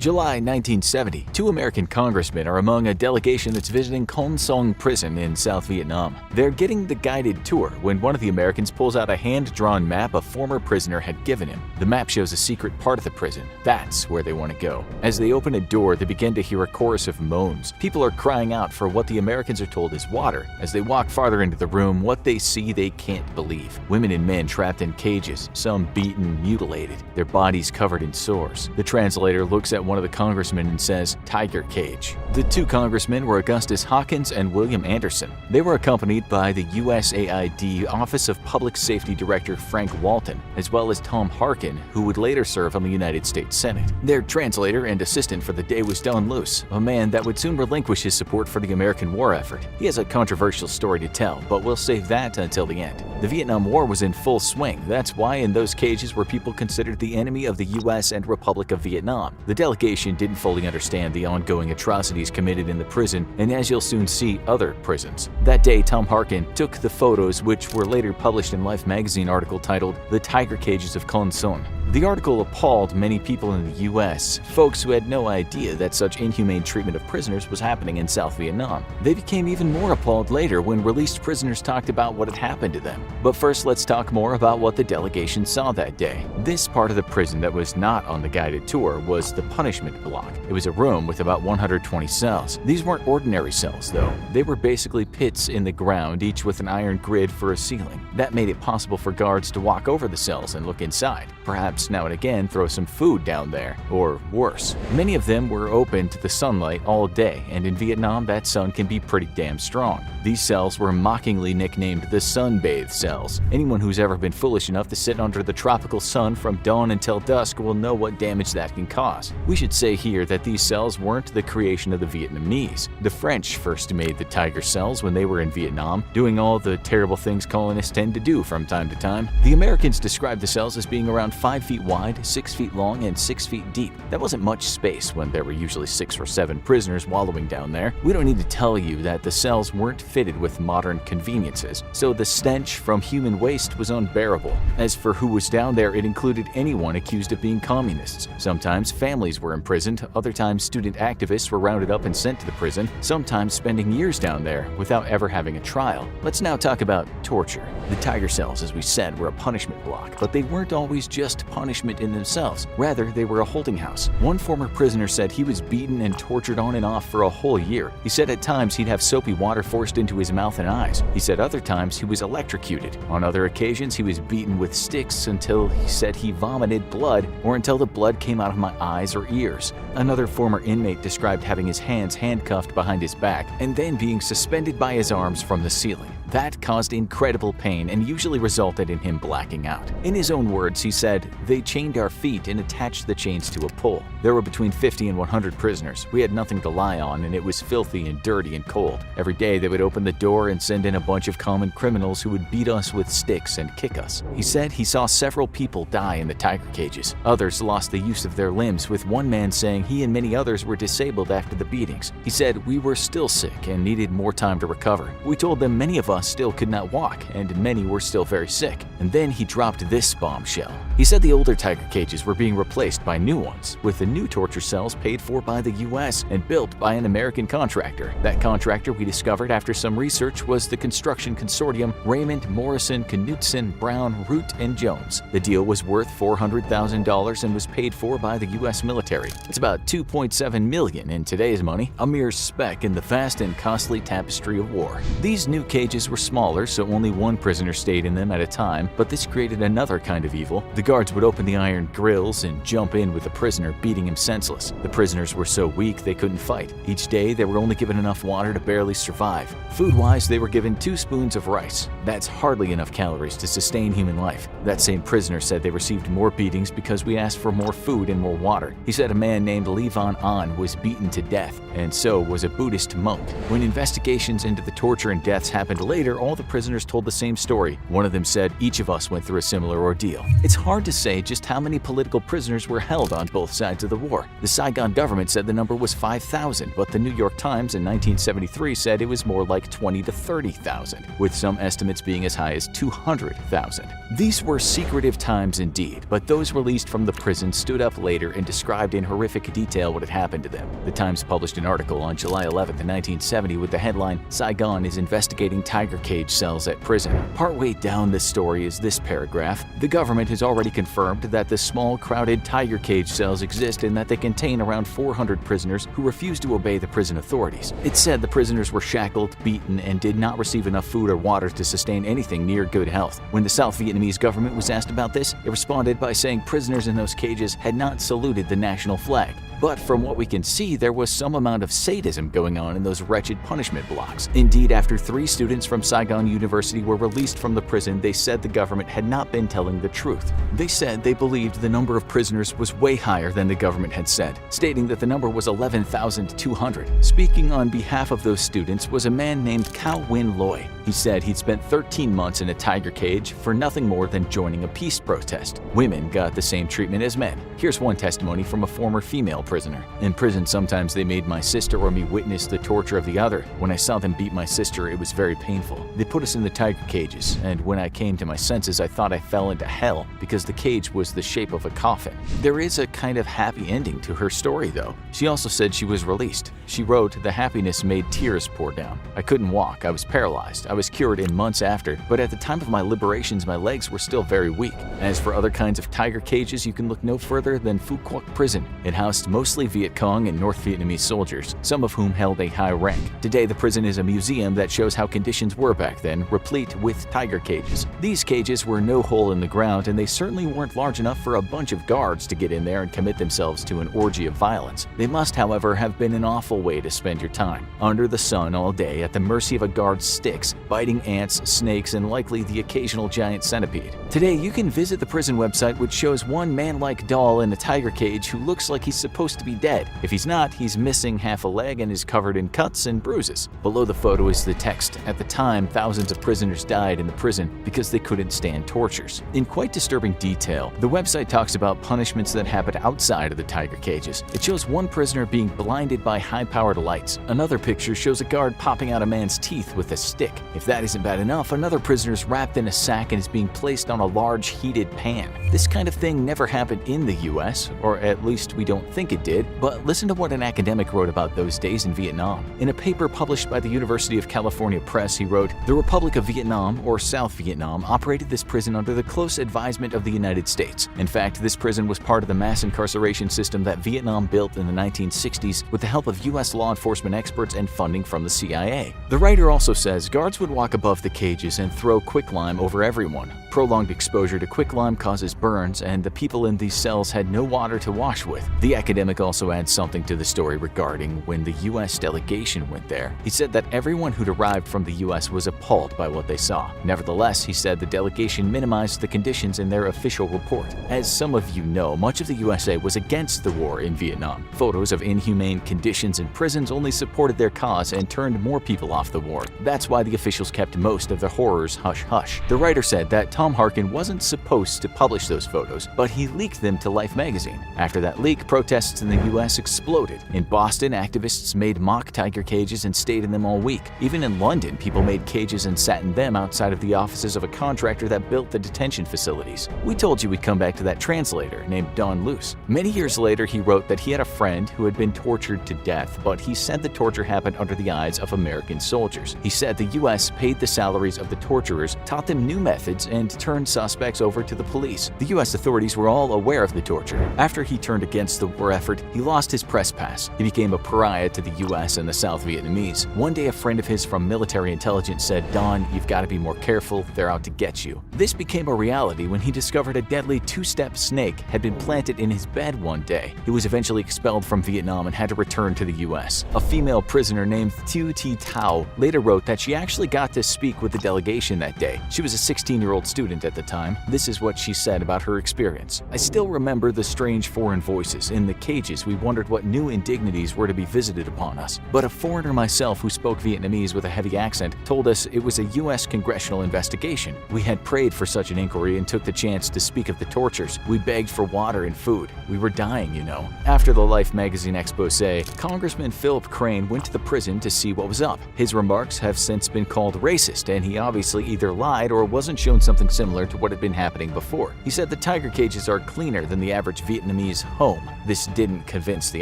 July 1970, two American congressmen are among a delegation that's visiting Con Son Prison in South Vietnam. They're getting the guided tour when one of the Americans pulls out a hand-drawn map a former prisoner had given him. The map shows a secret part of the prison. That's where they want to go. As they open a door, they begin to hear a chorus of moans. People are crying out for what the Americans are told is water. As they walk farther into the room, what they see they can't believe. Women and men trapped in cages, some beaten, mutilated, their bodies covered in sores. The translator looks at one of the congressmen and says, "Tiger cage." The two congressmen were Augustus Hawkins and William Anderson. They were accompanied by the USAID Office of Public Safety Director Frank Walton, as well as Tom Harkin, who would later serve on the United States Senate. Their translator and assistant for the day was Don Luce, a man that would soon relinquish his support for the American war effort. He has a controversial story to tell, but we'll save that until the end. The Vietnam War was in full swing. That's why in those cages were people considered the enemy of the U.S. and Republic of Vietnam. The delegation didn't fully understand the ongoing atrocities committed in the prison, and as you'll soon see, other prisons. That day, Tom Harkin took the photos, which were later published in Life magazine article titled "The Tiger Cages of Con Son." The article appalled many people in the U.S., folks who had no idea that such inhumane treatment of prisoners was happening in South Vietnam. They became even more appalled later when released prisoners talked about what had happened to them. But first, let's talk more about what the delegation saw that day. This part of the prison that was not on the guided tour was the punishment block. It was a room with about 120 cells. These weren't ordinary cells, though. They were basically pits in the ground, each with an iron grid for a ceiling. That made it possible for guards to walk over the cells and look inside. Perhaps now and again throw some food down there, or worse. Many of them were open to the sunlight all day, and in Vietnam that sun can be pretty damn strong. These cells were mockingly nicknamed the sunbathe cells. Anyone who's ever been foolish enough to sit under the tropical sun from dawn until dusk will know what damage that can cause. We should say here that these cells weren't the creation of the Vietnamese. The French first made the tiger cells when they were in Vietnam, doing all the terrible things colonists tend to do from time to time. The Americans described the cells as being around 5 feet wide, 6 feet long, and 6 feet deep. That wasn't much space when there were usually 6 or 7 prisoners wallowing down there. We don't need to tell you that the cells weren't fitted with modern conveniences, so the stench from human waste was unbearable. As for who was down there, it included anyone accused of being communists. Sometimes families were imprisoned, other times student activists were rounded up and sent to the prison, sometimes spending years down there without ever having a trial. Let's now talk about torture. The tiger cells, as we said, were a punishment block, but they weren't always just punishment in themselves. Rather, they were a holding house. One former prisoner said he was beaten and tortured on and off for a whole year. He said at times he'd have soapy water forced into his mouth and eyes. He said other times he was electrocuted. On other occasions, he was beaten with sticks until he said he vomited blood, or until the blood came out of my eyes or ears. Another former inmate described having his hands handcuffed behind his back and then being suspended by his arms from the ceiling. That caused incredible pain and usually resulted in him blacking out. In his own words, he said, "They chained our feet and attached the chains to a pole. There were between 50 and 100 prisoners. We had nothing to lie on, and it was filthy and dirty and cold. Every day they would open the door and send in a bunch of common criminals who would beat us with sticks and kick us." He said he saw several people die in the tiger cages. Others lost the use of their limbs, with one man saying he and many others were disabled after the beatings. He said, "We were still sick and needed more time to recover. We told them many of us still could not walk, and many were still very sick." And then he dropped this bombshell. He said the older tiger cages were being replaced by new ones, with the new torture cells paid for by the U.S. and built by an American contractor. That contractor, we discovered after some research, was the construction consortium Raymond, Morrison, Knutson, Brown, Root, and Jones. The deal was worth $400,000 and was paid for by the U.S. military. It's about $2.7 million in today's money, a mere speck in the vast and costly tapestry of war. These new cages were smaller, so only one prisoner stayed in them at a time, but this created another kind of evil. The guards would open the iron grills and jump in with the prisoner, beating him senseless. The prisoners were so weak they couldn't fight. Each day they were only given enough water to barely survive. Food-wise, they were given 2 spoons of rice. That's hardly enough calories to sustain human life. That same prisoner said they received more beatings because we asked for more food and more water. He said a man named Levon An was beaten to death, and so was a Buddhist monk. When investigations into the torture and deaths happened later, Later, all the prisoners told the same story. One of them said, "Each of us went through a similar ordeal." It's hard to say just how many political prisoners were held on both sides of the war. The Saigon government said the number was 5,000, but the New York Times in 1973 said it was more like 20 to 30,000, with some estimates being as high as 200,000. These were secretive times indeed, but those released from the prison stood up later and described in horrific detail what had happened to them. The Times published an article on July 11, 1970 with the headline, "Saigon is investigating tiger cage cells at prison." Partway down this story is this paragraph: "The government has already confirmed that the small, crowded tiger cage cells exist and that they contain around 400 prisoners who refuse to obey the prison authorities." It said the prisoners were shackled, beaten, and did not receive enough food or water to sustain anything near good health. When the South Vietnamese government was asked about this, it responded by saying prisoners in those cages had not saluted the national flag. But from what we can see, there was some amount of sadism going on in those wretched punishment blocks. Indeed, after 3 students from Saigon University were released from the prison, they said the government had not been telling the truth. They said they believed the number of prisoners was way higher than the government had said, stating that the number was 11,200. Speaking on behalf of those students was a man named Cao Win Loy. He said he'd spent 13 months in a tiger cage for nothing more than joining a peace protest. Women got the same treatment as men. Here's one testimony from a former female prisoner. "In prison, sometimes they made my sister or me witness the torture of the other. When I saw them beat my sister, it was very painful. They put us in the tiger cages, and when I came to my senses, I thought I fell into hell because the cage was the shape of a coffin." There is a kind of happy ending to her story, though. She also said she was released. She wrote, "The happiness made tears pour down. I couldn't walk. I was paralyzed. I was cured in months after, but at the time of my liberations, my legs were still very weak." As for other kinds of tiger cages, you can look no further than Phu Quoc Prison. It housed mostly Viet Cong and North Vietnamese soldiers, some of whom held a high rank. Today, the prison is a museum that shows how conditions were back then, replete with tiger cages. These cages were no hole in the ground, and they certainly weren't large enough for a bunch of guards to get in there and commit themselves to an orgy of violence. They must, however, have been an awful way to spend your time, under the sun all day at the mercy of a guard's sticks, biting ants, snakes, and likely the occasional giant centipede. Today, you can visit the prison website, which shows one man-like doll in a tiger cage who looks like he's supposed to be dead. If he's not, he's missing half a leg and is covered in cuts and bruises. Below the photo is the text. At the time, thousands of prisoners died in the prison because they couldn't stand tortures. In quite disturbing detail, the website talks about punishments that happened outside of the tiger cages. It shows one prisoner being blinded by high-powered lights. Another picture shows a guard popping out a man's teeth with a stick. If that isn't bad enough, another prisoner is wrapped in a sack and is being placed on a large heated pan. This kind of thing never happened in the US, or at least we don't think it did, but listen to what an academic wrote about those days in Vietnam. In a paper published by the University of California Press, he wrote, "The Republic of Vietnam, or South Vietnam, operated this prison under the close advisement of the United States. In fact, this prison was part of the mass incarceration system that Vietnam built in the 1960s with the help of US law enforcement experts and funding from the CIA." The writer also says guards would walk above the cages and throw quicklime over everyone. Prolonged exposure to quicklime causes burns, and the people in these cells had no water to wash with. The academic also adds something to the story regarding when the US delegation went there. He said that everyone who'd arrived from the US was appalled by what they saw. Nevertheless, he said the delegation minimized the conditions in their official report. As some of you know, much of the USA was against the war in Vietnam. Photos of inhumane conditions in prisons only supported their cause and turned more people off the war. That's why the officials kept most of the horrors hush-hush. The writer said that Tom Harkin wasn't supposed to publish those photos, but he leaked them to Life magazine. After that leak, protests in the US exploded. In Boston, activists made mock tiger cages and stayed in them all week. Even in London, people made cages and sat in them outside of the offices of a contractor that built the detention facilities. We told you we'd come back to that translator named Don Luce. Many years later, he wrote that he had a friend who had been tortured to death, but he said the torture happened under the eyes of American soldiers. He said the US paid the salaries of the torturers, taught them new methods, and turned suspects over to the police. The US authorities were all aware of the torture. After he turned against the war effort, he lost his press pass. He became a pariah to the US and the South Vietnamese. One day, a friend of his from military intelligence said, "Don, you've got to be more careful. They're out to get you." This became a reality when he discovered a deadly two-step snake had been planted in his bed one day. He was eventually expelled from Vietnam and had to return to the US. A female prisoner named Thu Thi Thao later wrote that she actually got to speak with the delegation that day. She was a 16-year-old student at the time. This is what she said about her experience. "I still remember the strange foreign voices in the cages, we wondered what new indignities were to be visited upon us. But a foreigner myself who spoke Vietnamese with a heavy accent told us it was a U.S. congressional investigation. We had prayed for such an inquiry and took the chance to speak of the tortures. We begged for water and food. We were dying, you know. After the Life magazine expose, Congressman Philip Crane went to the prison to see what was up. His remarks have since been called racist, and he obviously either lied or wasn't shown something similar to what had been happening before. He said the tiger cages are cleaner than the average Vietnamese home. This didn't convince the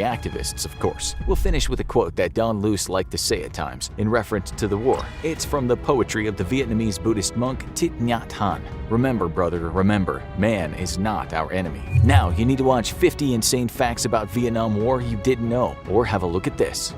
activists, of course. We'll finish with a quote that Don Luce liked to say at times, in reference to the war. It's from the poetry of the Vietnamese Buddhist monk Thich Nhat Hanh. Remember, brother, remember, man is not our enemy. Now, you need to watch 50 insane facts about Vietnam War you didn't know, or have a look at this.